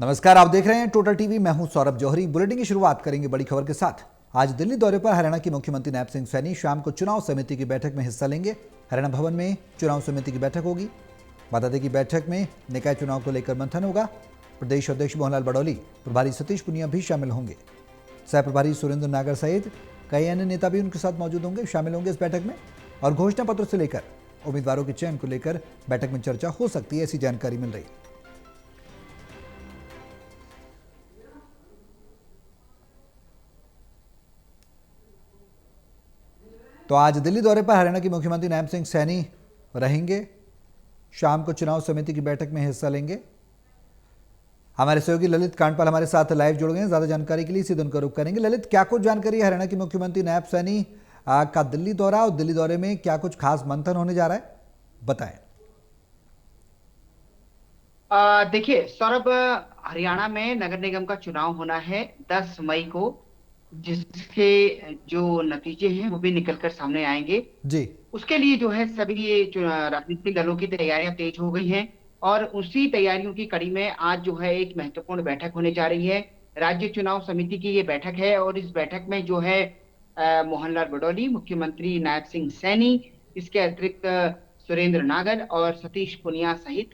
नमस्कार, आप देख रहे हैं टोटल टीवी। मैं हूं सौरभ जौहरी। बुलेटिन की शुरुआत करेंगे बड़ी खबर के साथ। आज दिल्ली दौरे पर हरियाणा के मुख्यमंत्री नैब सिंह सैनी शाम को चुनाव समिति की बैठक में हिस्सा लेंगे। हरियाणा भवन में चुनाव समिति की बैठक होगी। बता दें कि बैठक में निकाय चुनाव को लेकर मंथन होगा। प्रदेश अध्यक्ष मोहनलाल बडौली, प्रभारी सतीश पुनिया भी शामिल होंगे। सह प्रभारी सुरेंद्र नागर सहित कई अन्य नेता भी उनके साथ मौजूद होंगे, शामिल होंगे इस बैठक में। और घोषणा पत्र से लेकर उम्मीदवारों के चयन को लेकर बैठक में चर्चा हो सकती है, ऐसी जानकारी मिल रही है। तो आज दिल्ली दौरे पर हरियाणा के मुख्यमंत्री नैब सिंह सैनी रहेंगे। शाम को चुनाव समिति की बैठक में हिस्सा लेंगे। हमारे सहयोगी ललित कांडपाल हमारे साथ लाइव जुड़ गए हैं। ज्यादा जानकारी के लिए सीधे उनका रुख करेंगे। ललित, क्या कुछ जानकारी है हरियाणा के मुख्यमंत्री नैब सैनी का दिल्ली दौरा, और दिल्ली दौरे में क्या कुछ खास मंथन होने जा रहा है, बताएं। देखिए सौरभ, हरियाणा में नगर निगम का चुनाव होना है 10 मई को, जिसके जो नतीजे हैं वो भी निकल कर सामने आएंगे। जी। उसके लिए जो है सभी ये जो राजनीतिक दलों की तैयारियां तेज हो गई हैं, और उसी तैयारियों की कड़ी में आज जो है एक महत्वपूर्ण बैठक होने जा रही है। राज्य चुनाव समिति की ये बैठक है, और इस बैठक में जो है मोहनलाल बडौली, मुख्यमंत्री नायब सिंह सैनी, इसके अतिरिक्त सुरेंद्र नागर और सतीश पुनिया सहित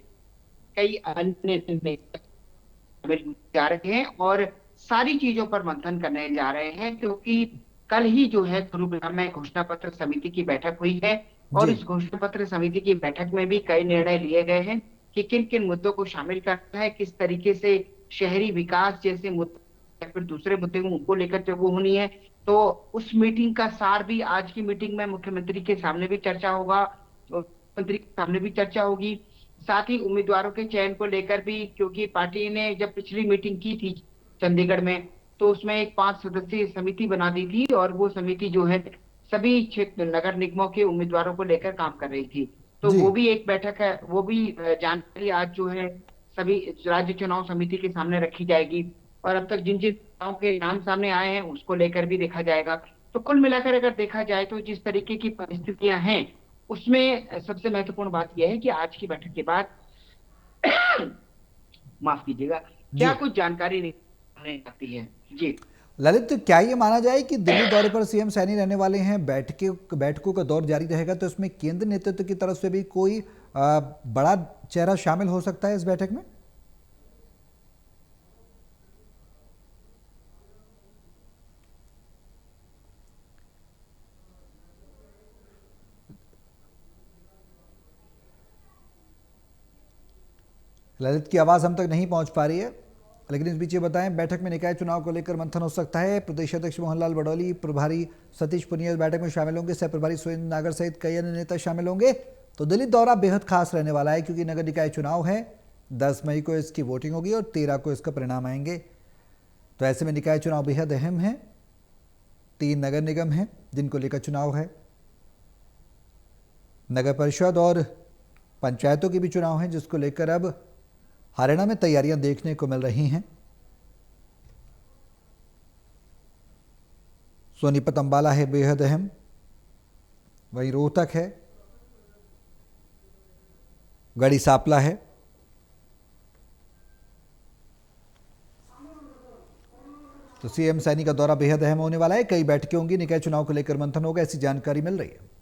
कई अन्य नेता शामिल जा रहे हैं, और सारी चीजों पर मंथन करने जा रहे हैं, क्योंकि कल ही जो है गुरुग्राम में घोषणा पत्र समिति की बैठक हुई है। और जी। इस घोषणा पत्र समिति की बैठक में भी कई निर्णय लिए गए हैं कि किन किन मुद्दों को शामिल करना है, किस तरीके से शहरी विकास जैसे मुद्दे या फिर दूसरे मुद्दे उनको लेकर जब वो होनी है। तो उस मीटिंग का सार भी आज की मीटिंग में मुख्यमंत्री के सामने भी चर्चा होगा, मंत्री के सामने भी चर्चा होगी। साथ ही उम्मीदवारों के चयन को लेकर भी, क्योंकि पार्टी ने जब पिछली मीटिंग की थी चंडीगढ़ में, तो उसमें एक 5 सदस्यीय समिति बना दी थी, और वो समिति जो है सभी क्षेत्र नगर निगमों के उम्मीदवारों को लेकर काम कर रही थी। तो जी। वो भी एक बैठक है, वो भी जानकारी आज जो है सभी राज्य चुनाव समिति के सामने रखी जाएगी। और अब तक जिन जिन नेताओं के नाम सामने आए हैं उसको लेकर भी देखा जाएगा। तो कुल मिलाकर अगर देखा जाए तो जिस तरीके की परिस्थितियां हैं, उसमें सबसे महत्वपूर्ण बात यह है कि आज की बैठक के बाद माफ कीजिएगा, क्या जी कुछ जानकारी नहीं आती है। जी। ललित, तो क्या ये माना जाए कि दिल्ली दौरे पर सीएम सैनी रहने वाले हैं, बैठकों का दौर जारी रहेगा, तो इसमें केंद्र नेतृत्व की तरफ से भी कोई बड़ा चेहरा शामिल हो सकता है इस बैठक में? ललित की आवाज हम तक नहीं पहुंच पा रही है, लेकिन इस बीच ये बताएं, बैठक में निकाय चुनाव को लेकर मंथन हो सकता है। प्रदेश अध्यक्ष मोहनलाल बडौली, प्रभारी सतीश पुनिया इस बैठक में शामिल होंगे। सह प्रभारी सुरेंद्र नागर सहित कई अन्य नेता शामिल होंगे। तो दिल्ली दौरा बेहद खास रहने वाला है, क्योंकि नगर निकाय चुनाव है। 10 मई को इसकी वोटिंग होगी और 13 को इसका परिणाम आएंगे। तो ऐसे में निकाय चुनाव बेहद अहम है। 3 नगर निगम हैं जिनको लेकर चुनाव है। नगर परिषद और पंचायतों के भी चुनाव हैं, जिसको लेकर अब हरियाणा में तैयारियां देखने को मिल रही हैं। सोनीपत अंबाला है बेहद अहम, वहीं रोहतक है, गढ़ी सांपला है। तो सीएम सैनी का दौरा बेहद अहम होने वाला है। कई बैठकें होंगी, निकाय चुनाव को लेकर मंथन होगा, ऐसी जानकारी मिल रही है।